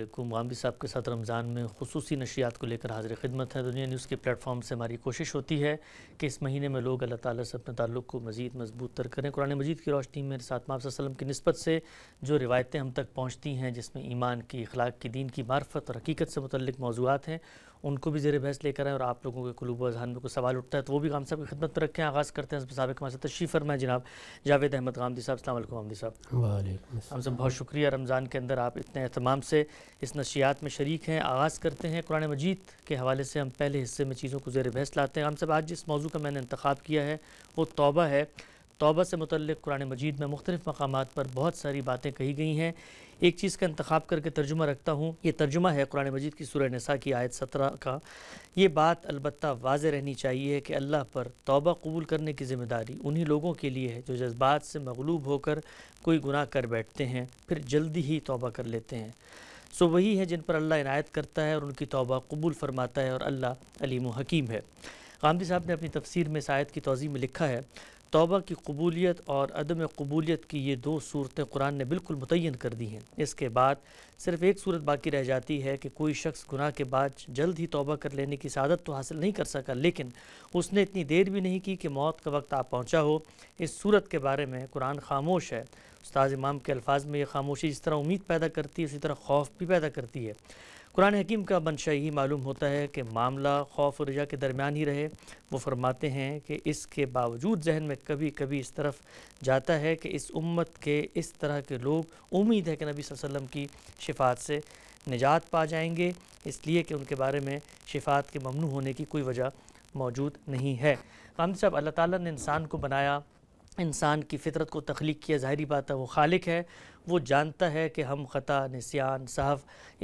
علیکم۔ غامدی صاحب کے ساتھ رمضان میں خصوصی نشریات کو لے کر حاضر خدمت ہے۔ دنیا نیوز کے پلیٹ فارم سے ہماری کوشش ہوتی ہے کہ اس مہینے میں لوگ اللہ تعالیٰ سے اپنے تعلق کو مزید مضبوط تر کریں۔ قرآن مجید کی روشنی میں ساتھ آپ صلی اللہ علیہ وسلم کی نسبت سے جو روایتیں ہم تک پہنچتی ہیں، جس میں ایمان کی، اخلاق کی، دین کی معرفت اور حقیقت سے متعلق موضوعات ہیں، ان کو بھی زیر بحث لے کر آئیں، اور آپ لوگوں کے قلوب و اذہان میں کوئی سوال اٹھتا ہے تو وہ بھی غامدی صاحب کی خدمت میں رکھیں۔ آغاز کرتے ہیں حضرت سابق ہمارے ساتھ تشریف فرمائے جناب جاوید احمد غامدی صاحب۔ السلام علیکم غامدی صاحب۔ وعلیکم ہم السلام۔ سب بہت شکریہ، رمضان کے اندر آپ اتنے اہتمام سے اس نشریات میں شریک ہیں۔ آغاز کرتے ہیں قرآن مجید کے حوالے سے، ہم پہلے حصے میں چیزوں کو زیر بحث لاتے ہیں۔ ہم سب آج جس موضوع کا میں نے انتخاب کیا ہے وہ توبہ ہے۔ توبہ سے متعلق قرآن مجید میں مختلف مقامات پر بہت ساری باتیں کہی گئی ہیں۔ ایک چیز کا انتخاب کر کے ترجمہ رکھتا ہوں، یہ ترجمہ ہے قرآن مجید کی سورہ نساء کی آیت 17 کا۔ یہ بات البتہ واضح رہنی چاہیے کہ اللہ پر توبہ قبول کرنے کی ذمہ داری انہی لوگوں کے لیے ہے جو جذبات سے مغلوب ہو کر کوئی گناہ کر بیٹھتے ہیں، پھر جلدی ہی توبہ کر لیتے ہیں۔ سو وہی ہے جن پر اللہ عنایت کرتا ہے اور ان کی توبہ قبول فرماتا ہے، اور اللہ علیم و حکیم ہے۔ غامدی صاحب نے اپنی تفسیر میں اس آیت کی توضیح میں لکھا ہے، توبہ کی قبولیت اور عدم قبولیت کی یہ دو صورتیں قرآن نے بالکل متعین کر دی ہیں۔ اس کے بعد صرف ایک صورت باقی رہ جاتی ہے کہ کوئی شخص گناہ کے بعد جلد ہی توبہ کر لینے کی سعادت تو حاصل نہیں کر سکا، لیکن اس نے اتنی دیر بھی نہیں کی کہ موت کا وقت آ پہنچا ہو۔ اس صورت کے بارے میں قرآن خاموش ہے۔ استاد امام کے الفاظ میں یہ خاموشی جس طرح امید پیدا کرتی ہے، اسی طرح خوف بھی پیدا کرتی ہے۔ قرآن حکیم کا منشا یہی معلوم ہوتا ہے کہ معاملہ خوف و رجا کے درمیان ہی رہے۔ وہ فرماتے ہیں کہ اس کے باوجود ذہن میں کبھی کبھی اس طرف جاتا ہے کہ اس امت کے اس طرح کے لوگ امید ہے کہ نبی صلی اللہ علیہ وسلم کی شفاعت سے نجات پا جائیں گے، اس لیے کہ ان کے بارے میں شفاعت کے ممنوع ہونے کی کوئی وجہ موجود نہیں ہے۔ غامدی صاحب، اللہ تعالیٰ نے انسان کو بنایا، انسان کی فطرت کو تخلیق کیا، ظاہری بات ہے وہ خالق ہے، وہ جانتا ہے کہ ہم خطا، نسیان، سہو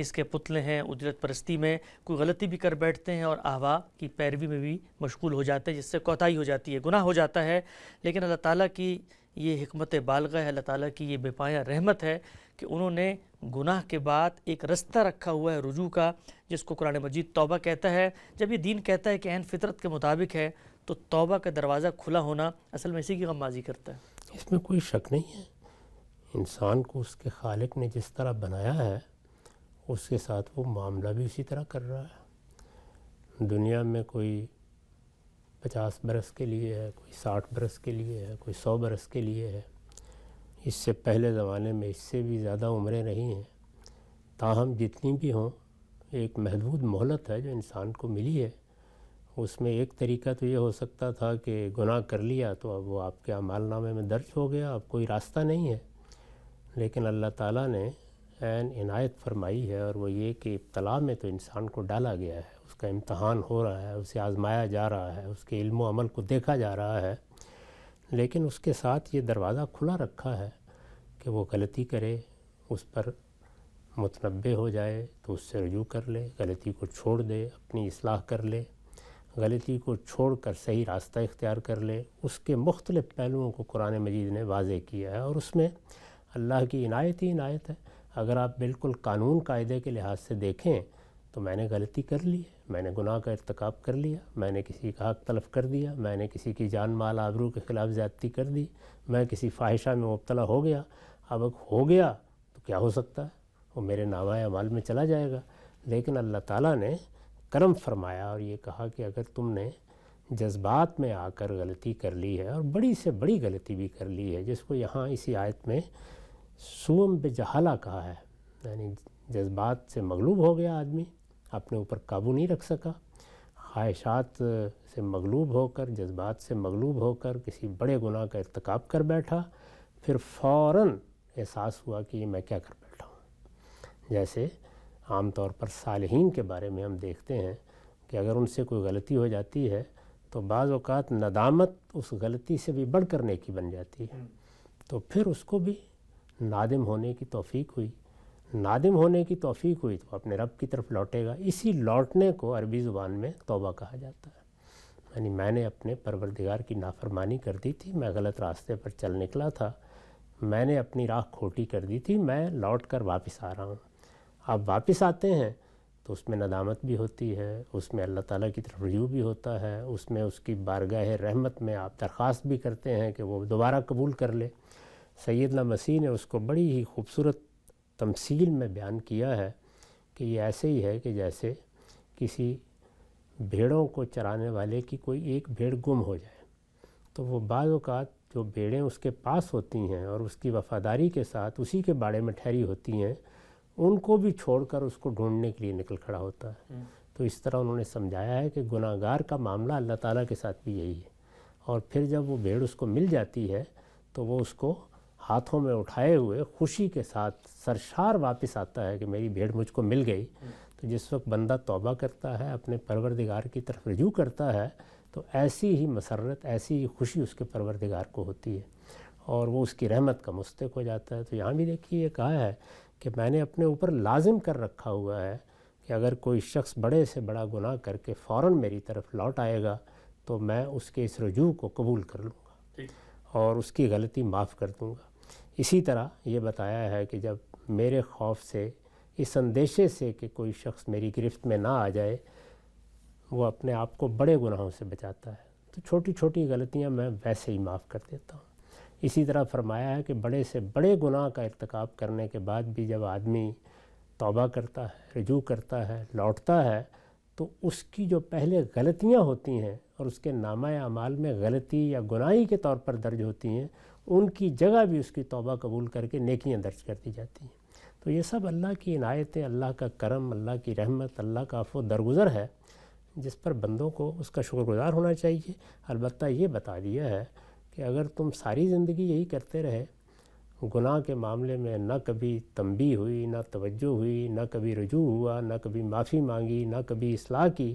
اس کے پتلے ہیں۔ اجرت پرستی میں کوئی غلطی بھی کر بیٹھتے ہیں اور اہوا کی پیروی میں بھی مشغول ہو جاتے ہیں، جس سے کوتاہی ہو جاتی ہے، گناہ ہو جاتا ہے۔ لیکن اللہ تعالیٰ کی یہ حکمت بالغہ ہے، اللہ تعالیٰ کی یہ بے پایہ رحمت ہے کہ انہوں نے گناہ کے بعد ایک رستہ رکھا ہوا ہے رجوع کا، جس کو قرآن مجید توبہ کہتا ہے۔ جب یہ دین کہتا ہے کہ عین فطرت کے مطابق ہے، تو توبہ کا دروازہ کھلا ہونا اصل میں اسی کی غمازی کرتا ہے۔ اس میں کوئی شک نہیں ہے، انسان کو اس کے خالق نے جس طرح بنایا ہے اس کے ساتھ وہ معاملہ بھی اسی طرح کر رہا ہے۔ دنیا میں کوئی 50 برس کے لیے ہے، کوئی 60 برس کے لیے ہے، کوئی 100 برس کے لیے ہے۔ اس سے پہلے زمانے میں اس سے بھی زیادہ عمریں رہی ہیں، تاہم جتنی بھی ہوں ایک محدود مہلت ہے جو انسان کو ملی ہے۔ اس میں ایک طریقہ تو یہ ہو سکتا تھا کہ گناہ کر لیا تو اب وہ آپ کے اعمال نامے میں درج ہو گیا، اب کوئی راستہ نہیں ہے۔ لیکن اللہ تعالیٰ نے عین عنایت فرمائی ہے، اور وہ یہ کہ ابتلا میں تو انسان کو ڈالا گیا ہے، اس کا امتحان ہو رہا ہے، اسے آزمایا جا رہا ہے، اس کے علم و عمل کو دیکھا جا رہا ہے، لیکن اس کے ساتھ یہ دروازہ کھلا رکھا ہے کہ وہ غلطی کرے، اس پر متنبہ ہو جائے تو اس سے رجوع کر لے، غلطی کو چھوڑ دے، اپنی اصلاح کر لے، غلطی کو چھوڑ کر صحیح راستہ اختیار کر لے۔ اس کے مختلف پہلوؤں کو قرآن مجید نے واضح کیا ہے، اور اس میں اللہ کی عنایت ہی عنایت ہے۔ اگر آپ بالکل قانون قاعدے کے لحاظ سے دیکھیں تو میں نے غلطی کر لی ہے، میں نے گناہ کا ارتکاب کر لیا، میں نے کسی کا حق تلف کر دیا، میں نے کسی کی جان مال آبرو کے خلاف زیادتی کر دی، میں کسی فاحشہ میں مبتلا ہو گیا۔ اب ہو گیا تو کیا ہو سکتا ہے، وہ میرے نامہ اعمال میں چلا جائے گا۔ لیکن اللہ تعالیٰ نے کرم فرمایا اور یہ کہا کہ اگر تم نے جذبات میں آ کر غلطی کر لی ہے، اور بڑی سے بڑی غلطی بھی کر لی ہے، جس کو یہاں اسی آیت میں سوم بجہالہ کہا ہے، یعنی جذبات سے مغلوب ہو گیا آدمی، اپنے اوپر قابو نہیں رکھ سکا، خواہشات سے مغلوب ہو کر، جذبات سے مغلوب ہو کر کسی بڑے گناہ کا ارتکاب کر بیٹھا، پھر فوراً احساس ہوا کہ یہ میں کیا کر بیٹھا ہوں۔ جیسے عام طور پر صالحین کے بارے میں ہم دیکھتے ہیں کہ اگر ان سے کوئی غلطی ہو جاتی ہے تو بعض اوقات ندامت اس غلطی سے بھی بڑھ کر نیکی بن جاتی ہے، تو پھر اس کو بھی نادم ہونے کی توفیق ہوئی، نادم ہونے کی توفیق ہوئی تو اپنے رب کی طرف لوٹے گا۔ اسی لوٹنے کو عربی زبان میں توبہ کہا جاتا ہے، یعنی میں نے اپنے پروردگار کی نافرمانی کر دی تھی، میں غلط راستے پر چل نکلا تھا، میں نے اپنی راہ کھوٹی کر دی تھی، میں لوٹ کر واپس آ رہا ہوں۔ آپ واپس آتے ہیں تو اس میں ندامت بھی ہوتی ہے، اس میں اللہ تعالیٰ کی طرف رجوع بھی ہوتا ہے، اس میں اس کی بارگاہ رحمت میں آپ درخواست بھی کرتے ہیں کہ وہ دوبارہ قبول کر لے۔ سیدنا مسیح نے اس کو بڑی ہی خوبصورت تمثیل میں بیان کیا ہے کہ یہ ایسے ہی ہے کہ جیسے کسی بھیڑوں کو چرانے والے کی کوئی ایک بھیڑ گم ہو جائے، تو وہ بعض اوقات جو بھیڑیں اس کے پاس ہوتی ہیں اور اس کی وفاداری کے ساتھ اسی کے باڑے میں ٹھہری ہوتی ہیں، ان کو بھی چھوڑ کر اس کو ڈھونڈنے کے لیے نکل کھڑا ہوتا ہے۔ تو اس طرح انہوں نے سمجھایا ہے کہ گناہ گار کا معاملہ اللہ تعالیٰ کے ساتھ بھی یہی ہے، اور پھر جب وہ بھیڑ اس کو مل جاتی ہے تو وہ اس کو ہاتھوں میں اٹھائے ہوئے خوشی کے ساتھ سرشار واپس آتا ہے کہ میری بھیڑ مجھ کو مل گئی۔ تو جس وقت بندہ توبہ کرتا ہے، اپنے پروردگار کی طرف رجوع کرتا ہے، تو ایسی ہی مسرت، ایسی ہی خوشی اس کے پروردگار کو ہوتی ہے اور وہ اس کی رحمت کا مستحق ہو جاتا ہے۔ تو یہاں بھی دیکھیے یہ کہا ہے کہ میں نے اپنے اوپر لازم کر رکھا ہوا ہے کہ اگر کوئی شخص بڑے سے بڑا گناہ کر کے فوراً میری طرف لوٹ آئے گا تو میں اس کے اس رجوع کو قبول کر لوں گا اور اس کی غلطی معاف کر دوں گا۔ اسی طرح یہ بتایا ہے کہ جب میرے خوف سے، اس اندیشے سے کہ کوئی شخص میری گرفت میں نہ آ جائے، وہ اپنے آپ کو بڑے گناہوں سے بچاتا ہے، تو چھوٹی چھوٹی غلطیاں میں ویسے ہی معاف کر دیتا ہوں۔ اسی طرح فرمایا ہے کہ بڑے سے بڑے گناہ کا ارتکاب کرنے کے بعد بھی جب آدمی توبہ کرتا ہے، رجوع کرتا ہے، لوٹتا ہے، تو اس کی جو پہلے غلطیاں ہوتی ہیں اور اس کے نامہ اعمال میں غلطی یا گناہی کے طور پر درج ہوتی ہیں، ان کی جگہ بھی اس کی توبہ قبول کر کے نیکیاں درج کر دی جاتی ہیں۔ تو یہ سب اللہ کی عنایتیں، اللہ کا کرم، اللہ کی رحمت، اللہ کا عفو درگزر ہے، جس پر بندوں کو اس کا شکر گزار ہونا چاہیے۔ البتہ یہ بتا دیا ہے کہ اگر تم ساری زندگی یہی کرتے رہے، گناہ کے معاملے میں نہ کبھی تنبیہ ہوئی، نہ توجہ ہوئی، نہ کبھی رجوع ہوا، نہ کبھی معافی مانگی، نہ کبھی اصلاح کی،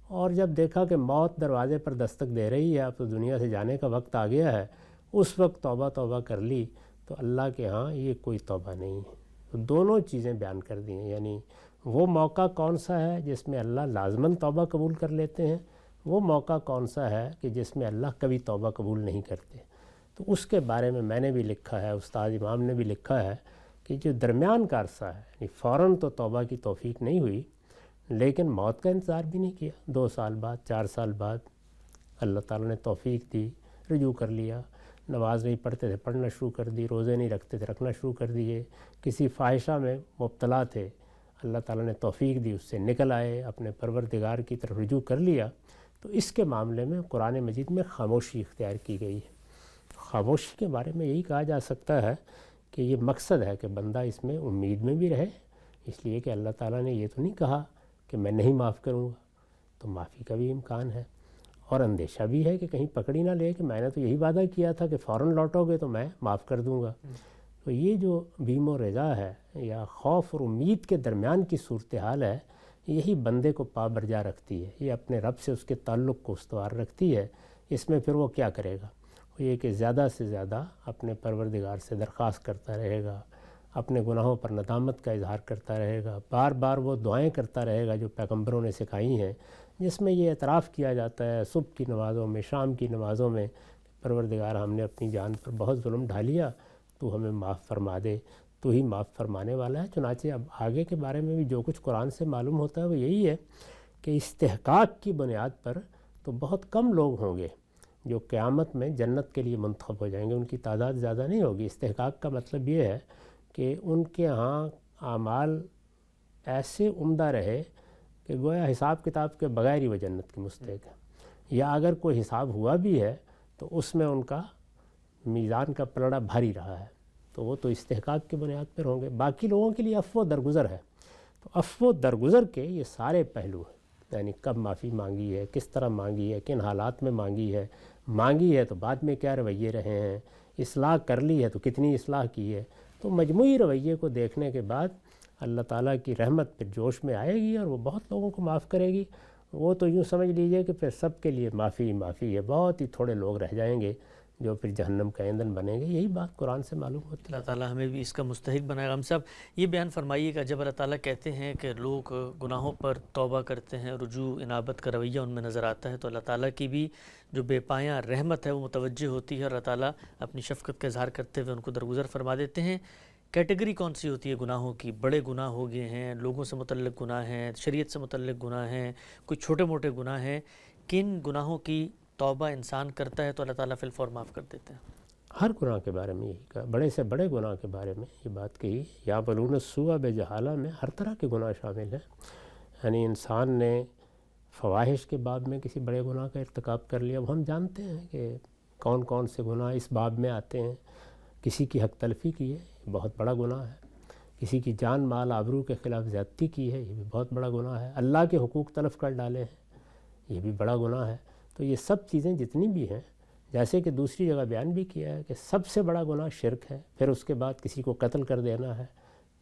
اور جب دیکھا کہ موت دروازے پر دستک دے رہی ہے، اب تو دنیا سے جانے کا وقت آ گیا ہے، اس وقت توبہ کر لی، تو اللہ کے ہاں یہ کوئی توبہ نہیں ہے۔ تو دونوں چیزیں بیان کر دی ہیں، یعنی وہ موقع کون سا ہے جس میں اللہ لازماً توبہ قبول کر لیتے ہیں، وہ موقع کون سا ہے کہ جس میں اللہ کبھی توبہ قبول نہیں کرتے۔ تو اس کے بارے میں نے بھی لکھا ہے، استاد امام نے بھی لکھا ہے کہ جو درمیان کا عرصہ ہے، یعنی فوراً تو توبہ کی توفیق نہیں ہوئی، لیکن موت کا انتظار بھی نہیں کیا، 2 سال بعد، 4 سال بعد اللہ تعالیٰ نے توفیق دی، رجوع کر لیا، نماز نہیں پڑھتے تھے پڑھنا شروع کر دی، روزے نہیں رکھتے تھے رکھنا شروع کر دیے، کسی فاحشہ میں مبتلا تھے، اللہ تعالیٰ نے توفیق دی، اس سے نکل آئے، اپنے پروردگار کی طرف رجوع کر لیا۔ تو اس کے معاملے میں قرآن مجید میں خاموشی اختیار کی گئی ہے۔ خاموشی کے بارے میں یہی کہا جا سکتا ہے کہ یہ مقصد ہے کہ بندہ اس میں امید میں بھی رہے، اس لیے کہ اللہ تعالیٰ نے یہ تو نہیں کہا کہ میں نہیں معاف کروں گا، تو معافی کا بھی امکان ہے، اور اندیشہ بھی ہے کہ کہیں پکڑی نہ لے کہ میں نے تو یہی وعدہ کیا تھا کہ فوراً لوٹو گے تو میں معاف کر دوں گا۔ تو یہ جو بیم و رضا ہے یا خوف اور امید کے درمیان کی صورتحال ہے، یہی بندے کو پابرجا رکھتی ہے، یہ اپنے رب سے اس کے تعلق کو استوار رکھتی ہے۔ اس میں پھر وہ کیا کرے گا؟ وہ یہ کہ زیادہ سے زیادہ اپنے پروردگار سے درخواست کرتا رہے گا، اپنے گناہوں پر ندامت کا اظہار کرتا رہے گا، بار بار وہ دعائیں کرتا رہے گا جو پیغمبروں نے سکھائی ہیں، جس میں یہ اعتراف کیا جاتا ہے صبح کی نمازوں میں، شام کی نمازوں میں، پروردگار ہم نے اپنی جان پر بہت ظلم ڈھالیا، تو ہمیں معاف فرما دے، تو ہی معاف فرمانے والا ہے۔ چنانچہ اب آگے کے بارے میں بھی جو کچھ قرآن سے معلوم ہوتا ہے وہ یہی ہے کہ استحقاق کی بنیاد پر تو بہت کم لوگ ہوں گے جو قیامت میں جنت کے لیے منتخب ہو جائیں گے، ان کی تعداد زیادہ نہیں ہوگی۔ استحقاق کا مطلب یہ ہے کہ ان کے ہاں اعمال ایسے عمدہ رہے کہ گویا حساب کتاب کے بغیر ہی وہ جنت کی مستحق ہے، یا اگر کوئی حساب ہوا بھی ہے تو اس میں ان کا میزان کا پلڑا بھاری رہا ہے، تو وہ تو استحقاق کی بنیاد پر ہوں گے۔ باقی لوگوں کے لیے عفو درگزر ہے، تو عفو درگزر کے یہ سارے پہلو ہیں، یعنی کب معافی مانگی ہے، کس طرح مانگی ہے، کن حالات میں مانگی ہے تو بعد میں کیا رویے رہے ہیں، اصلاح کر لی ہے تو کتنی اصلاح کی ہے۔ تو مجموعی رویے کو دیکھنے کے بعد اللہ تعالیٰ کی رحمت پھر جوش میں آئے گی اور وہ بہت لوگوں کو معاف کرے گی۔ وہ تو یوں سمجھ لیجئے کہ پھر سب کے لیے معافی ہے، بہت ہی تھوڑے لوگ رہ جائیں گے جو پھر جہنم کا ایندھن بنیں گے۔ یہی بات قرآن سے معلوم ہوتی ہے۔ اللہ تعالیٰ ہمیں بھی اس کا مستحق بنائے گا۔ ہم صاحب یہ بیان فرمائیے کہ جب اللہ تعالیٰ کہتے ہیں کہ لوگ گناہوں پر توبہ کرتے ہیں، رجوع انابت کا رویہ ان میں نظر آتا ہے، تو اللہ تعالیٰ کی بھی جو بے پایاں رحمت ہے وہ متوجہ ہوتی ہے، اور اللہ تعالیٰ اپنی شفقت کا اظہار کرتے ہوئے ان کو درگزر فرما دیتے ہیں۔ کیٹیگری کون سی ہوتی ہے گناہوں کی؟ بڑے گناہ ہو گئے ہیں، لوگوں سے متعلق گناہ ہیں، شریعت سے متعلق گناہ ہیں، کوئی چھوٹے موٹے گناہ ہیں، کن گناہوں کی توبہ انسان کرتا ہے تو اللہ تعالیٰ فی الفور معاف کر دیتے ہیں؟ ہر گناہ کے بارے میں یہی کہا، بڑے سے بڑے گناہ کے بارے میں یہ بات کہی، یا بلون السوء بجہالہ میں ہر طرح کے گناہ شامل ہیں۔ یعنی انسان نے فواحش کے باب میں کسی بڑے گناہ کا ارتکاب کر لیا، وہ ہم جانتے ہیں کہ کون کون سے گناہ اس باب میں آتے ہیں۔ کسی کی حق تلفی کی ہے، یہ بہت بڑا گناہ ہے۔ کسی کی جان مال آبرو کے خلاف زیادتی کی ہے، یہ بھی بہت بڑا گناہ ہے۔ اللہ کے حقوق تلف کر ڈالے ہیں، یہ بھی بڑا گناہ ہے۔ تو یہ سب چیزیں جتنی بھی ہیں، جیسے کہ دوسری جگہ بیان بھی کیا ہے کہ سب سے بڑا گناہ شرک ہے، پھر اس کے بعد کسی کو قتل کر دینا ہے،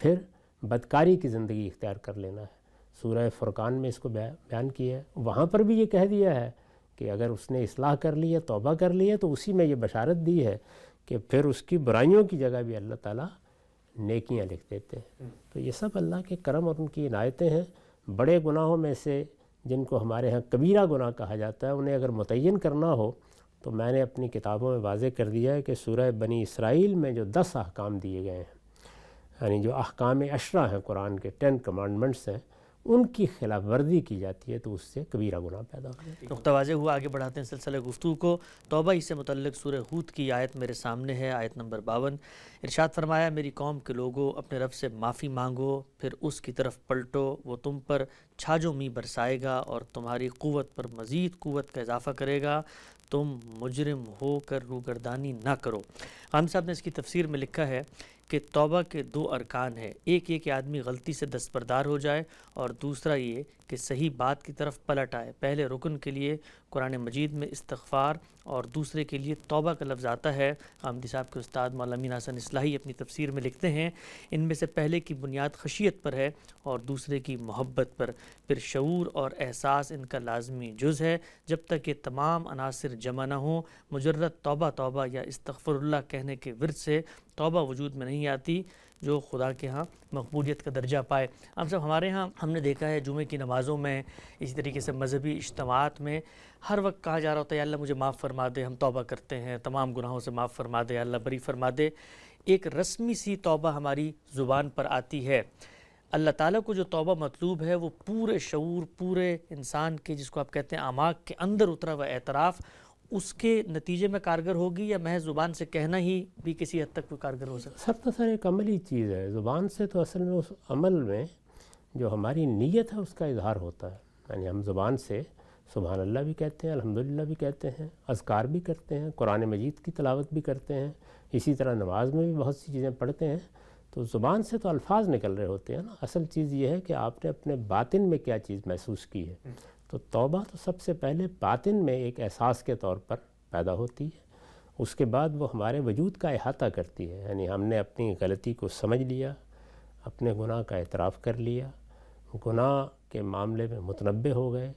پھر بدکاری کی زندگی اختیار کر لینا ہے۔ سورہ فرقان میں اس کو بیان کیا ہے، وہاں پر بھی یہ کہہ دیا ہے کہ اگر اس نے اصلاح کر لی ہے، توبہ کر لی ہے، تو اسی میں یہ بشارت دی ہے کہ پھر اس کی برائیوں کی جگہ بھی اللہ تعالیٰ نیکیاں لکھ دیتے ہیں۔ تو یہ سب اللہ کے کرم اور ان کی عنایتیں ہیں۔ بڑے گناہوں میں سے جن کو ہمارے ہاں کبیرہ گناہ کہا جاتا ہے، انہیں اگر متعین کرنا ہو تو میں نے اپنی کتابوں میں واضح کر دیا ہے کہ سورہ بنی اسرائیل میں جو 10 احکام دیے گئے ہیں، یعنی جو احکام 10 ہیں قرآن کے 10 کمانڈمنٹس ہیں، ان کی خلاف ورزی کی جاتی ہے تو اس سے کبیرہ گناہ پیدا ہو جاتی ہے۔ نقطہ واضح ہوا، آگے بڑھاتے ہیں سلسلہ گفتگو کو۔ توبہ ہی سے متعلق سورہ ہود کی آیت میرے سامنے ہے، آیت نمبر 52۔ ارشاد فرمایا، میری قوم کے لوگوں اپنے رب سے معافی مانگو، پھر اس کی طرف پلٹو، وہ تم پر چھاجو می برسائے گا اور تمہاری قوت پر مزید قوت کا اضافہ کرے گا، تم مجرم ہو کر روگردانی نہ کرو۔ خان صاحب نے اس کی تفسیر میں لکھا ہے کہ توبہ کے 2 ارکان ہیں، ایک یہ کہ آدمی غلطی سے دستبردار ہو جائے، اور دوسرا یہ کہ صحیح بات کی طرف پلٹ آئے۔ پہلے رکن کے لیے قرآن مجید میں استغفار اور دوسرے کے لیے توبہ کا لفظ آتا ہے۔ آمدی صاحب کے استاد مولانا امین حسن اصلاحی اپنی تفسیر میں لکھتے ہیں، ان میں سے پہلے کی بنیاد خشیت پر ہے اور دوسرے کی محبت پر، پھر شعور اور احساس ان کا لازمی جز ہے۔ جب تک یہ تمام عناصر جمع نہ ہوں، مجرد توبہ توبہ یا استغفر اللہ کہنے کے ورد سے توبہ وجود میں نہیں آتی جو خدا کے ہاں مقبولیت کا درجہ پائے۔ ہم سب ہمارے ہاں ہم نے دیکھا ہے جمعے کی نمازوں میں، اسی طریقے سے مذہبی اجتماعات میں ہر وقت کہا جا رہا ہوتا ہے، یا اللہ مجھے معاف فرما دے، ہم توبہ کرتے ہیں، تمام گناہوں سے معاف فرما دے، اللہ بری فرما دے۔ ایک رسمی سی توبہ ہماری زبان پر آتی ہے۔ اللہ تعالیٰ کو جو توبہ مطلوب ہے وہ پورے شعور، پورے انسان کے جس کو آپ کہتے ہیں اعماق کے اندر اترا ہوا اعتراف، اس کے نتیجے میں کارگر ہوگی، یا محض زبان سے کہنا ہی بھی کسی حد تک کوئی کارگر ہو سکتا ہے؟ سرتاسر ایک عملی چیز ہے۔ زبان سے تو اصل میں اس عمل میں جو ہماری نیت ہے اس کا اظہار ہوتا ہے۔ یعنی ہم زبان سے سبحان اللہ بھی کہتے ہیں، الحمدللہ بھی کہتے ہیں، اذکار بھی کرتے ہیں، قرآن مجید کی تلاوت بھی کرتے ہیں، اسی طرح نماز میں بھی بہت سی چیزیں پڑھتے ہیں۔ تو زبان سے تو الفاظ نکل رہے ہوتے ہیں نا، اصل چیز یہ ہے کہ آپ نے اپنے باطن میں کیا چیز محسوس کی ہے۔ تو توبہ تو سب سے پہلے باطن میں ایک احساس کے طور پر پیدا ہوتی ہے، اس کے بعد وہ ہمارے وجود کا احاطہ کرتی ہے۔ یعنی ہم نے اپنی غلطی کو سمجھ لیا، اپنے گناہ کا اعتراف کر لیا، گناہ کے معاملے میں متنبہ ہو گئے،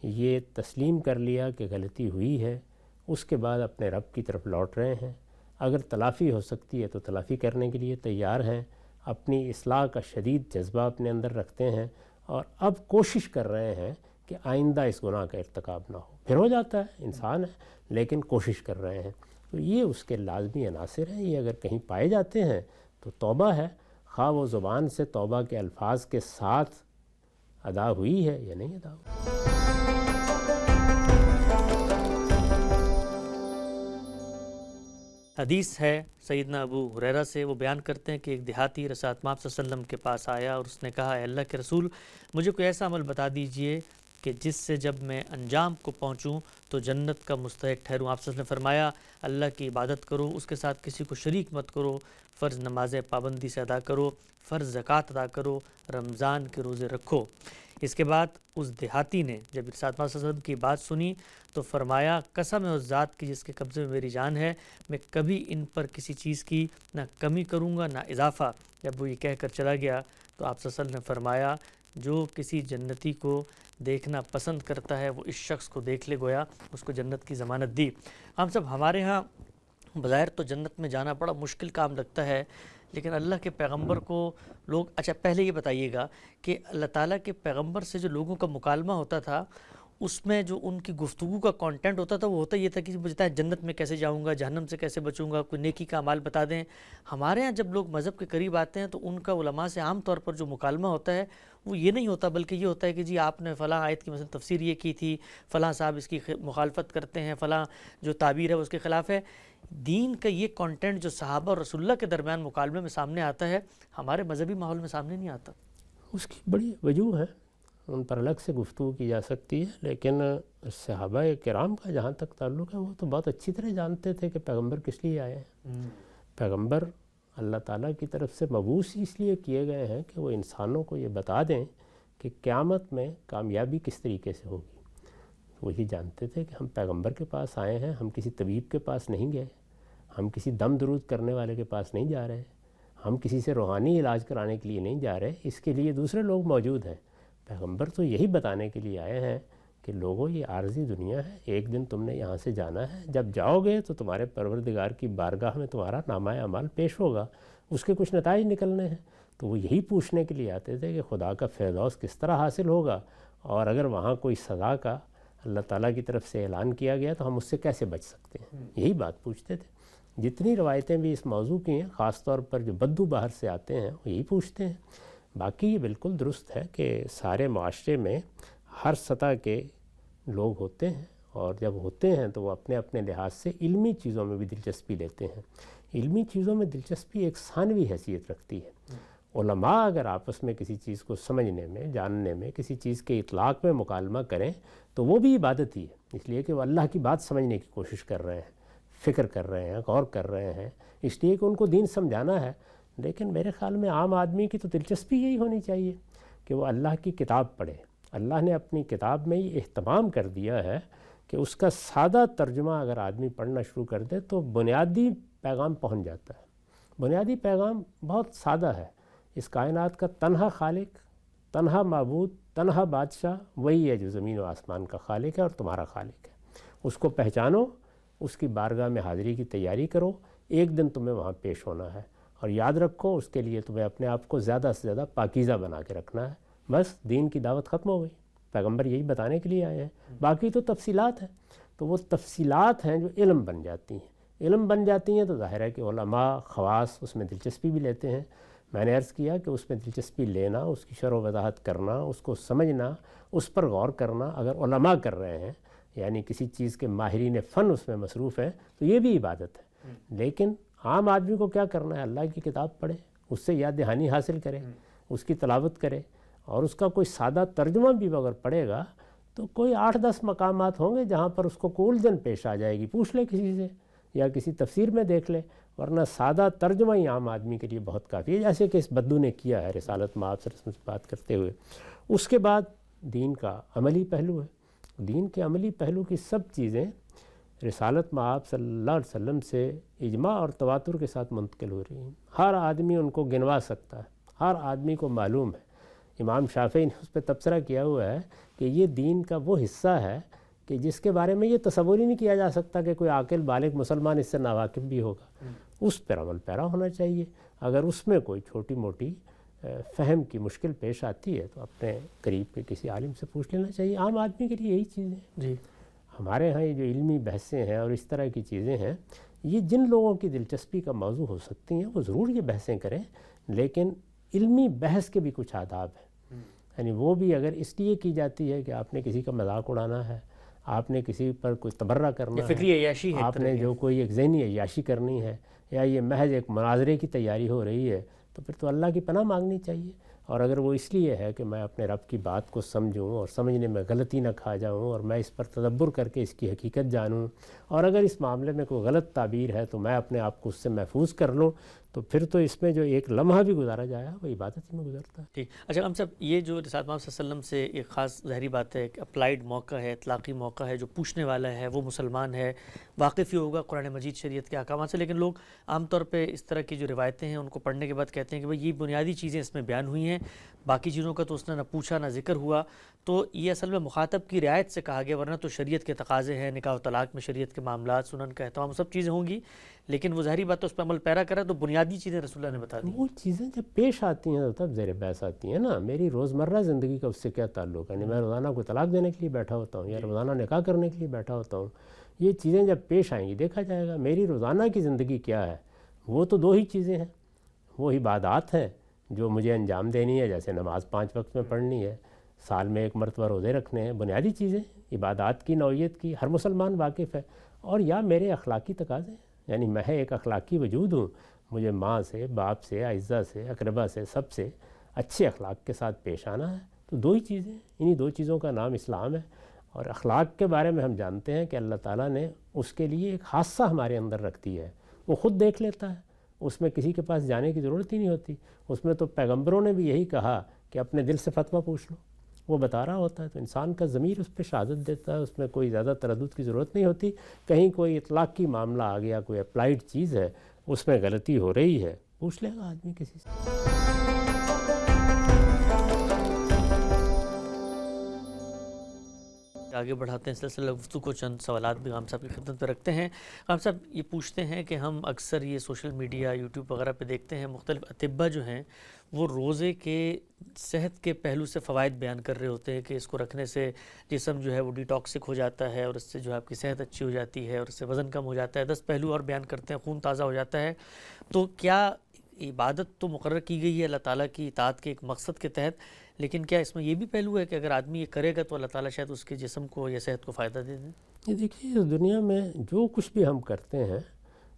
یہ تسلیم کر لیا کہ غلطی ہوئی ہے، اس کے بعد اپنے رب کی طرف لوٹ رہے ہیں۔ اگر تلافی ہو سکتی ہے تو تلافی کرنے کے لیے تیار ہیں، اپنی اصلاح کا شدید جذبہ اپنے اندر رکھتے ہیں، اور اب کوشش کر رہے ہیں کہ آئندہ اس گناہ کا ارتکاب نہ ہو۔ پھر ہو جاتا ہے، انسان ہے، لیکن کوشش کر رہے ہیں۔ تو یہ اس کے لازمی عناصر ہیں، یہ اگر کہیں پائے جاتے ہیں تو توبہ ہے، خواہ وہ زبان سے توبہ کے الفاظ کے ساتھ ادا ہوئی ہے یا نہیں ادا ہوئی۔ حدیث ہے سیدنا ابو ہریرہ سے، وہ بیان کرتے ہیں کہ ایک دیہاتی رسول اللہ صلی اللہ علیہ وسلم کے پاس آیا اور اس نے کہا، اے اللہ کے رسول، مجھے کوئی ایسا عمل بتا دیجئے کہ جس سے جب میں انجام کو پہنچوں تو جنت کا مستحق ٹھہروں۔ آپ صلی اللہ علیہ وسلم نے فرمایا، اللہ کی عبادت کرو، اس کے ساتھ کسی کو شریک مت کرو، فرض نمازیں پابندی سے ادا کرو، فرض زکوٰۃ ادا کرو، رمضان کے روزے رکھو۔ اس کے بعد اس دیہاتی نے جب ارشاد صلی اللہ علیہ وسلم کی بات سنی تو فرمایا، قسم ہے اس ذات کی جس کے قبضے میں میری جان ہے، میں کبھی ان پر کسی چیز کی نہ کمی کروں گا نہ اضافہ۔ جب وہ یہ کہہ کر چلا گیا تو آپ صلی اللہ علیہ وسلم نے فرمایا، جو کسی جنتی کو دیکھنا پسند کرتا ہے وہ اس شخص کو دیکھ لے، گویا اس کو جنت کی ضمانت دی۔ ہم سب ہمارے ہاں بظاہر تو جنت میں جانا بڑا مشکل کام لگتا ہے، لیکن اللہ کے پیغمبر کو لوگ، اچھا پہلے یہ بتائیے گا کہ اللہ تعالیٰ کے پیغمبر سے جو لوگوں کا مکالمہ ہوتا تھا، اس میں جو ان کی گفتگو کا کانٹینٹ ہوتا تھا وہ ہوتا یہ تھا کہ مجھے بتائیں جنت میں کیسے جاؤں گا، جہنم سے کیسے بچوں گا، کوئی نیکی کا اعمال بتا دیں۔ ہمارے ہاں جب لوگ مذہب کے قریب آتے ہیں تو ان کا علماء سے عام طور پر جو مکالمہ ہوتا ہے وہ یہ نہیں ہوتا، بلکہ یہ ہوتا ہے کہ جی آپ نے فلاں آیت کی مثلا تفسیر یہ کی تھی، فلاں صاحب اس کی مخالفت کرتے ہیں، فلاں جو تعبیر ہے وہ اس کے خلاف ہے۔ دین کا یہ کانٹینٹ جو صحابہ اور رسول اللہ کے درمیان مکالمے میں سامنے آتا ہے ہمارے مذہبی ماحول میں سامنے نہیں آتا؟ اس کی بڑی وجوہ ہے، ان پر الگ سے گفتگو کی جا سکتی ہے، لیکن صحابہ کرام کا جہاں تک تعلق ہے وہ تو بہت اچھی طرح جانتے تھے کہ پیغمبر کس لیے آئے ہیں۔ پیغمبر اللہ تعالیٰ کی طرف سے مبعوث اس لیے کیے گئے ہیں کہ وہ انسانوں کو یہ بتا دیں کہ قیامت میں کامیابی کس طریقے سے ہوگی۔ وہ یہ جانتے تھے کہ ہم پیغمبر کے پاس آئے ہیں، ہم کسی طبیب کے پاس نہیں گئے، ہم کسی دم درود کرنے والے کے پاس نہیں جا رہے، ہم کسی سے روحانی علاج کرانے کے لیے نہیں جا رہے، اس کے لیے دوسرے لوگ موجود ہیں۔ پیغمبر تو یہی بتانے کے لیے آئے ہیں کہ لوگوں یہ عارضی دنیا ہے، ایک دن تم نے یہاں سے جانا ہے، جب جاؤ گے تو تمہارے پروردگار کی بارگاہ میں تمہارا نامہ اعمال پیش ہوگا، اس کے کچھ نتائج نکلنے ہیں۔ تو وہ یہی پوچھنے کے لیے آتے تھے کہ خدا کا فردوس کس طرح حاصل ہوگا، اور اگر وہاں کوئی سزا کا اللہ تعالیٰ کی طرف سے اعلان کیا گیا تو ہم اس سے کیسے بچ سکتے ہیں، یہی بات پوچھتے تھے۔ جتنی روایتیں بھی اس موضوع کی ہیں، خاص طور پر جو بدو باہر سے آتے ہیں وہ یہی پوچھتے ہیں۔ باقی یہ بالکل درست ہے کہ سارے معاشرے میں ہر سطح کے لوگ ہوتے ہیں، اور جب ہوتے ہیں تو وہ اپنے اپنے لحاظ سے علمی چیزوں میں بھی دلچسپی لیتے ہیں۔ علمی چیزوں میں دلچسپی ایک ثانوی حیثیت رکھتی ہے۔ علماء اگر آپس میں کسی چیز کو سمجھنے میں، جاننے میں، کسی چیز کے اطلاق میں مکالمہ کریں تو وہ بھی عبادت ہی ہے، اس لیے کہ وہ اللہ کی بات سمجھنے کی کوشش کر رہے ہیں، فکر کر رہے ہیں، غور کر رہے ہیں، اس لیے کہ ان کو دین سمجھانا ہے۔ لیکن میرے خیال میں عام آدمی کی تو دلچسپی یہی ہونی چاہیے کہ وہ اللہ کی کتاب پڑھے۔ اللہ نے اپنی کتاب میں یہ اہتمام کر دیا ہے کہ اس کا سادہ ترجمہ اگر آدمی پڑھنا شروع کر دے تو بنیادی پیغام پہنچ جاتا ہے۔ بنیادی پیغام بہت سادہ ہے، اس کائنات کا تنہا خالق، تنہا معبود، تنہا بادشاہ وہی ہے جو زمین و آسمان کا خالق ہے اور تمہارا خالق ہے۔ اس کو پہچانو، اس کی بارگاہ میں حاضری کی تیاری کرو، ایک دن تمہیں وہاں پیش ہونا ہے، اور یاد رکھو اس کے لیے تمہیں اپنے آپ کو زیادہ سے زیادہ پاکیزہ بنا کے رکھنا ہے۔ بس دین کی دعوت ختم ہو گئی، پیغمبر یہی بتانے کے لیے آئے ہیں، باقی تو تفصیلات ہیں۔ تو وہ تفصیلات ہیں جو علم بن جاتی ہیں، علم بن جاتی ہیں تو ظاہر ہے کہ علماء خواص اس میں دلچسپی بھی لیتے ہیں۔ میں نے عرض کیا کہ اس میں دلچسپی لینا، اس کی شرح و وضاحت کرنا، اس کو سمجھنا، اس پر غور کرنا اگر علماء کر رہے ہیں، یعنی کسی چیز کے ماہرین فن اس میں مصروف ہیں، تو یہ بھی عبادت ہے۔ لیکن عام آدمی کو کیا کرنا ہے؟ اللہ کی کتاب پڑھے، اس سے یاد دہانی حاصل کرے، اس کی تلاوت کرے، اور اس کا کوئی سادہ ترجمہ بھی اگر پڑھے گا تو کوئی 8-10 مقامات ہوں گے جہاں پر اس کو کوئی الجھن پیش آ جائے گی، پوچھ لے کسی سے یا کسی تفسیر میں دیکھ لے، ورنہ سادہ ترجمہ ہی عام آدمی کے لیے بہت کافی ہے، جیسے کہ اس بدو نے کیا ہے رسالت مآب سے بات کرتے ہوئے۔ اس کے بعد دین کا عملی پہلو ہے، دین کے عملی پہلو کی سب چیزیں رسالت مآب صلی اللہ علیہ وسلم سے اجماع اور تواتر کے ساتھ منتقل ہو رہی ہیں، ہر آدمی ان کو گنوا سکتا ہے، ہر آدمی کو معلوم ہے۔ امام شافعی نے اس پہ تبصرہ کیا ہوا ہے کہ یہ دین کا وہ حصہ ہے کہ جس کے بارے میں یہ تصور ہی نہیں کیا جا سکتا کہ کوئی عاقل بالغ مسلمان اس سے ناواقف بھی ہوگا، اس پر عمل پیرا ہونا چاہیے۔ اگر اس میں کوئی چھوٹی موٹی فہم کی مشکل پیش آتی ہے تو اپنے قریب کے کسی عالم سے پوچھ لینا چاہیے۔ عام آدمی کے لیے یہی چیزیں جی ہمارے ہاں یہ جو علمی بحثیں ہیں اور اس طرح کی چیزیں ہیں، یہ جن لوگوں کی دلچسپی کا موضوع ہو سکتی ہیں وہ ضرور یہ بحثیں کریں، لیکن علمی بحث کے بھی کچھ آداب ہیں۔ یعنی وہ بھی اگر اس لیے کی جاتی ہے کہ آپ نے کسی کا مذاق اڑانا ہے، آپ نے کسی پر کوئی تبرہ کرنا ہے، فکری عیاشی ہے، آپ نے جو کوئی ایک ذہنی عیاشی کرنی ہے، یا یہ محض ایک مناظرے کی تیاری ہو رہی ہے، تو پھر تو اللہ کی پناہ مانگنی چاہیے۔ اور اگر وہ اس لیے ہے کہ میں اپنے رب کی بات کو سمجھوں اور سمجھنے میں غلطی نہ کھا جاؤں اور میں اس پر تدبر کر کے اس کی حقیقت جانوں، اور اگر اس معاملے میں کوئی غلط تعبیر ہے تو میں اپنے آپ کو اس سے محفوظ کر لوں، تو پھر تو اس میں جو ایک لمحہ بھی گزارا جائے وہ عبادت ہی میں گزرتا ہے۔ ٹھیک۔ اچھا ہم صاحب، یہ جو رسالت مآب صلی اللہ علیہ وسلم سے ایک خاص ظاہری بات ہے، ایک اپلائیڈ موقع ہے، اطلاقی موقع ہے، جو پوچھنے والا ہے وہ مسلمان ہے، واقف ہی ہوگا قرآن مجید شریعت کے احکامات سے، لیکن لوگ عام طور پہ اس طرح کی جو روایتیں ہیں ان کو پڑھنے کے بعد کہتے ہیں کہ بھئی یہ بنیادی چیزیں اس میں بیان ہوئی ہیں، باقی چیزوں کا تو اس نے نہ پوچھا نہ ذکر ہوا، تو یہ اصل میں مخاطب کی رعایت سے کہا گیا، ورنہ تو شریعت کے تقاضے ہیں، نکاح و طلاق میں شریعت کے معاملات، سنن کا اہتمام، سب چیزیں ہوں گی، لیکن وہ ظاہری بات تو اس پہ عمل پیرا کرا، تو بنیادی چیزیں رسول اللہ نے بتا دی۔ وہ چیزیں جب پیش آتی ہیں تو تب زیر بحث آتی ہیں نا۔ میری روزمرہ زندگی کا اس سے کیا تعلق ہے؟ میں روزانہ کوئی طلاق دینے کے لیے بیٹھا ہوتا ہوں یا روزانہ نکاح کرنے کے لیے بیٹھا ہوتا ہوں، یہ چیزیں جب پیش آئیں گی دیکھا جائے گا میری روزانہ کی زندگی کیا ہے۔ وہ تو دو ہی چیزیں ہیں، وہ عبادات ہیں جو مجھے انجام دینی ہے، جیسے نماز 5 وقت میں پڑھنی ہے، سال میں 1 مرتبہ روزے رکھنے ہیں، بنیادی چیزیں عبادات کی نوعیت کی ہر مسلمان واقف ہے، اور یا میرے اخلاقی تقاضے ہیں، یعنی میں ایک اخلاقی وجود ہوں، مجھے ماں سے، باپ سے، اعزہ سے، اقربا سے، سب سے اچھے اخلاق کے ساتھ پیش آنا ہے۔ تو دو ہی چیزیں، انہی دو چیزوں کا نام اسلام ہے۔ اور اخلاق کے بارے میں ہم جانتے ہیں کہ اللہ تعالیٰ نے اس کے لیے ایک حادثہ ہمارے اندر رکھ دی ہے، وہ خود دیکھ لیتا ہے، اس میں کسی کے پاس جانے کی ضرورت ہی نہیں ہوتی۔ اس میں تو پیغمبروں نے بھی یہی کہا کہ اپنے دل سے فتویٰ پوچھ لو، وہ بتا رہا ہوتا ہے۔ تو انسان کا ضمیر اس پہ شہادت دیتا ہے، اس میں کوئی زیادہ تردد کی ضرورت نہیں ہوتی۔ کہیں کوئی اطلاق کی معاملہ آ گیا، کوئی اپلائیڈ چیز ہے، اس میں غلطی ہو رہی ہے، پوچھ لے گا آدمی کسی سے۔ آگے بڑھاتے ہیں سلسلہ گفتگو کو، چند سوالات بھی غام صاحب کی خدمت پہ رکھتے ہیں۔ غام صاحب یہ پوچھتے ہیں کہ ہم اکثر یہ سوشل میڈیا، یوٹیوب وغیرہ پہ دیکھتے ہیں مختلف اطباء جو ہیں وہ روزے کے صحت کے پہلو سے فوائد بیان کر رہے ہوتے ہیں کہ اس کو رکھنے سے جسم جو ہے وہ ڈیٹاکسک ہو جاتا ہے اور اس سے جو ہے آپ کی صحت اچھی ہو جاتی ہے اور اس سے وزن کم ہو جاتا ہے، 10 پہلو اور بیان کرتے ہیں، خون تازہ ہو جاتا ہے۔ تو کیا عبادت تو مقرر کی گئی ہے اللہ تعالیٰ کی اطاعت کے ایک مقصد کے تحت، لیکن کیا اس میں یہ بھی پہلو ہے کہ اگر آدمی یہ کرے گا تو اللہ تعالیٰ شاید اس کے جسم کو یا صحت کو فائدہ دے دیں؟ یہ دیکھیے، اس دنیا میں جو کچھ بھی ہم کرتے ہیں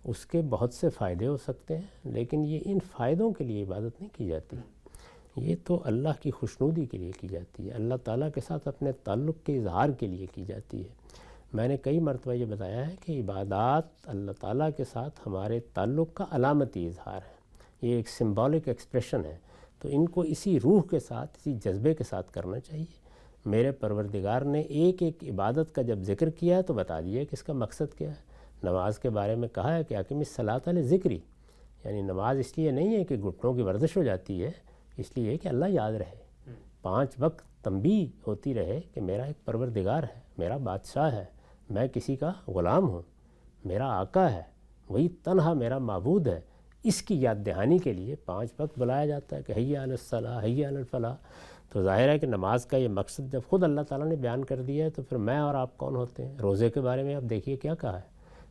اس کے بہت سے فائدے ہو سکتے ہیں، لیکن یہ ان فائدوں کے لیے عبادت نہیں کی جاتی، یہ تو اللہ کی خوشنودی کے لیے کی جاتی ہے، اللہ تعالیٰ کے ساتھ اپنے تعلق کے اظہار کے لیے کی جاتی ہے۔ میں نے کئی مرتبہ یہ بتایا ہے کہ عبادات اللہ تعالیٰ کے ساتھ ہمارے تعلق کا علامتی اظہار ہے، یہ ایک سمبولک ایکسپریشن ہے۔ تو ان کو اسی روح کے ساتھ، اسی جذبے کے ساتھ کرنا چاہیے۔ میرے پروردگار نے ایک ایک عبادت کا جب ذکر کیا ہے تو بتا دیا کہ اس کا مقصد کیا ہے۔ نماز کے بارے میں کہا ہے کہ اقم الصلاۃ لذکری، یعنی نماز اس لیے نہیں ہے کہ گھٹنوں کی ورزش ہو جاتی ہے، اس لیے کہ اللہ یاد رہے، 5 وقت تنبیہ ہوتی رہے کہ میرا ایک پروردگار ہے، میرا بادشاہ ہے، میں کسی کا غلام ہوں، میرا آقا ہے، وہی تنہا میرا معبود ہے۔ اس کی یاد دہانی کے لیے 5 وقت بلایا جاتا ہے کہ حی علی الصلاۃ، حی علی الفلاح۔ تو ظاہر ہے کہ نماز کا یہ مقصد جب خود اللہ تعالیٰ نے بیان کر دیا ہے تو پھر میں اور آپ کون ہوتے ہیں؟ روزے کے بارے میں آپ دیکھیے کیا کہا ہے،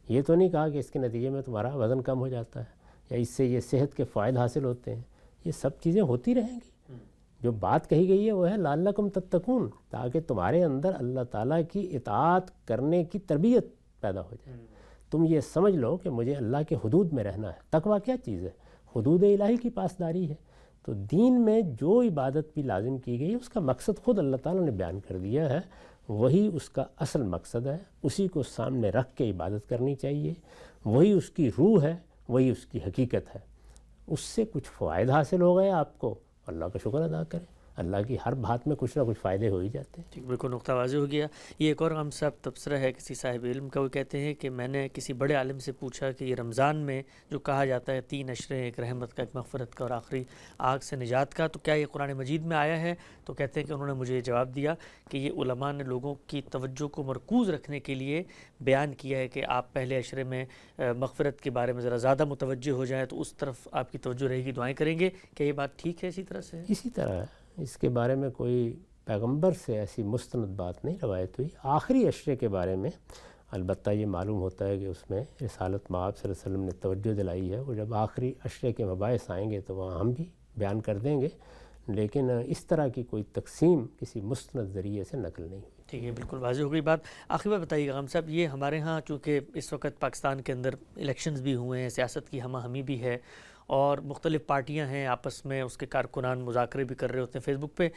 یہ تو نہیں کہا کہ اس کے نتیجے میں تمہارا وزن کم ہو جاتا ہے یا اس سے یہ صحت کے فوائد حاصل ہوتے ہیں۔ یہ سب چیزیں ہوتی رہیں گی۔ جو بات کہی گئی ہے وہ ہے لعلکم تتقون، تاکہ تمہارے اندر اللہ تعالیٰ کی اطاعت کرنے کی تربیت پیدا ہو جائے۔ تم یہ سمجھ لو کہ مجھے اللہ کے حدود میں رہنا ہے۔ تقویٰ کیا چیز ہے؟ حدود الہی کی پاسداری ہے۔ تو دین میں جو عبادت بھی لازم کی گئی اس کا مقصد خود اللہ تعالیٰ نے بیان کر دیا ہے، وہی اس کا اصل مقصد ہے، اسی کو سامنے رکھ کے عبادت کرنی چاہیے، وہی اس کی روح ہے، وہی اس کی حقیقت ہے۔ اس سے کچھ فوائد حاصل ہو گئے آپ کو، اللہ کا شکر ادا کریں، اللہ کی ہر بات میں کچھ نہ کچھ فائدے ہو ہی جاتے ہیں۔ ٹھیک، بالکل نقطہ واضح ہو گیا۔ یہ ایک اور غام صاحب تبصرہ ہے کسی صاحب علم کا، وہ کہتے ہیں کہ میں نے کسی بڑے عالم سے پوچھا کہ یہ رمضان میں جو کہا جاتا ہے 3 عشرے، ایک رحمت کا، ایک مغفرت کا اور آخری آگ سے نجات کا، تو کیا یہ قرآن مجید میں آیا ہے؟ تو کہتے ہیں کہ انہوں نے مجھے جواب دیا کہ یہ علماء نے لوگوں کی توجہ کو مرکوز رکھنے کے لیے بیان کیا ہے کہ آپ پہلے عشرے میں مغفرت کے بارے میں ذرا زیادہ متوجہ ہو جائیں تو اس طرف آپ کی توجہ رہے گی، دعائیں کریں گے۔ کیا یہ بات ٹھیک ہے؟ اسی طرح سے اسی طرح ہے، اس کے بارے میں کوئی پیغمبر سے ایسی مستند بات نہیں روایت ہوئی۔ آخری عشرے کے بارے میں البتہ یہ معلوم ہوتا ہے کہ اس میں رسالت مآب صلی اللہ علیہ وسلم نے توجہ دلائی ہے، وہ جب آخری عشرے کے مباحث آئیں گے تو وہاں ہم بھی بیان کر دیں گے، لیکن اس طرح کی کوئی تقسیم کسی مستند ذریعے سے نقل نہیں ہوئی۔ ٹھیک ہے، بالکل واضح ہو گئی بات۔ آخری بات بتائیے غام صاحب، یہ ہمارے ہاں چونکہ اس وقت پاکستان کے اندر الیکشنز بھی ہوئے ہیں، سیاست کی ہمہ ہمی بھی ہے اور مختلف پارٹیاں ہیں آپس میں، اس کے کارکنان مذاکرے بھی کر رہے ہوتے ہیں فیس بک پہ،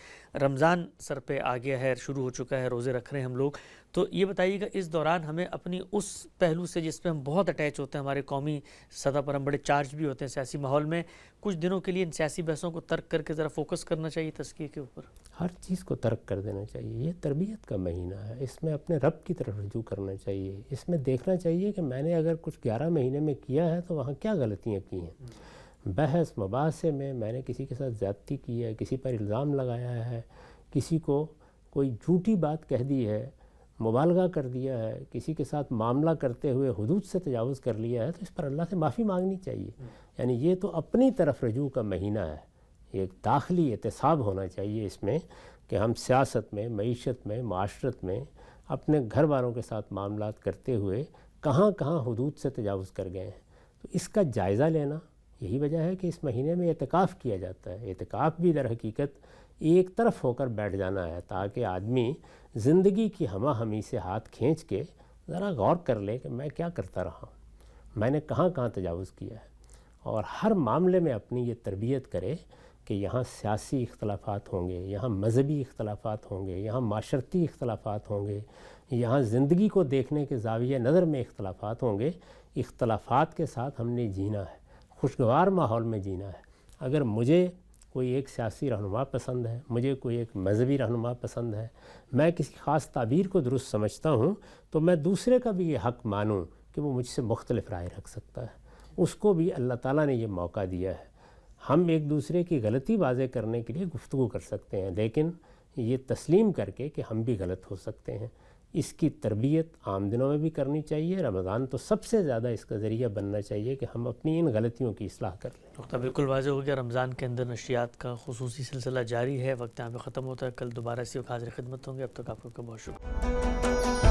رمضان سر پہ آ گیا ہے، شروع ہو چکا ہے، روزے رکھ رہے ہیں ہم لوگ، تو یہ بتائیے گا اس دوران ہمیں اپنی اس پہلو سے جس پہ ہم بہت اٹیچ ہوتے ہیں، ہمارے قومی سطح پر ہم بڑے چارج بھی ہوتے ہیں سیاسی ماحول میں، کچھ دنوں کے لیے ان سیاسی بحثوں کو ترک کر کے ذرا فوکس کرنا چاہیے تزکیے کے اوپر؟ ہر چیز کو ترک کر دینا چاہیے، یہ تربیت کا مہینہ ہے، اس میں اپنے رب کی طرف رجوع کرنا چاہیے، اس میں دیکھنا چاہیے کہ میں نے اگر کچھ 11 مہینے میں کیا ہے تو وہاں کیا غلطیاں کی ہیں۔ بحث مباحثے میں میں نے کسی کے ساتھ زیادتی کی ہے، کسی پر الزام لگایا ہے، کسی کو کوئی جھوٹی بات کہہ دی ہے، مبالغہ کر دیا ہے، کسی کے ساتھ معاملہ کرتے ہوئے حدود سے تجاوز کر لیا ہے، تو اس پر اللہ سے معافی مانگنی چاہیے۔ یعنی یہ تو اپنی طرف رجوع کا مہینہ ہے، ایک داخلی احتساب ہونا چاہیے اس میں کہ ہم سیاست میں، معیشت میں، معاشرت میں اپنے گھر والوں کے ساتھ معاملات کرتے ہوئے کہاں کہاں حدود سے تجاوز کر گئے ہیں، تو اس کا جائزہ لینا، یہی وجہ ہے کہ اس مہینے میں اعتکاف کیا جاتا ہے۔ اعتکاف بھی در حقیقت ایک طرف ہو کر بیٹھ جانا ہے تاکہ آدمی زندگی کی ہمہ ہمی سے ہاتھ کھینچ کے ذرا غور کر لے کہ میں کیا کرتا رہا ہوں، میں نے کہاں کہاں تجاوز کیا ہے، اور ہر معاملے میں اپنی یہ تربیت کرے کہ یہاں سیاسی اختلافات ہوں گے، یہاں مذہبی اختلافات ہوں گے، یہاں معاشرتی اختلافات ہوں گے، یہاں زندگی کو دیکھنے کے زاویہ نظر میں اختلافات ہوں گے، اختلافات کے ساتھ ہم نے جینا ہے، خوشگوار ماحول میں جینا ہے۔ اگر مجھے کوئی ایک سیاسی رہنما پسند ہے، مجھے کوئی ایک مذہبی رہنما پسند ہے، میں کسی خاص تعبیر کو درست سمجھتا ہوں، تو میں دوسرے کا بھی یہ حق مانوں کہ وہ مجھ سے مختلف رائے رکھ سکتا ہے۔ اس کو بھی اللہ تعالیٰ نے یہ موقع دیا ہے۔ ہم ایک دوسرے کی غلطی واضح کرنے کے لیے گفتگو کر سکتے ہیں، لیکن یہ تسلیم کر کے کہ ہم بھی غلط ہو سکتے ہیں، اس کی تربیت عام دنوں میں بھی کرنی چاہیے۔ رمضان تو سب سے زیادہ اس کا ذریعہ بننا چاہیے کہ ہم اپنی ان غلطیوں کی اصلاح کر لیں۔ نقطہ بالکل واضح ہو گیا۔ رمضان کے اندر نشریات کا خصوصی سلسلہ جاری ہے، وقت یہاں پہ ختم ہوتا ہے، کل دوبارہ اسی وقت حاضر خدمت ہوں گے۔ اب تک آپ کا بہت شکریہ۔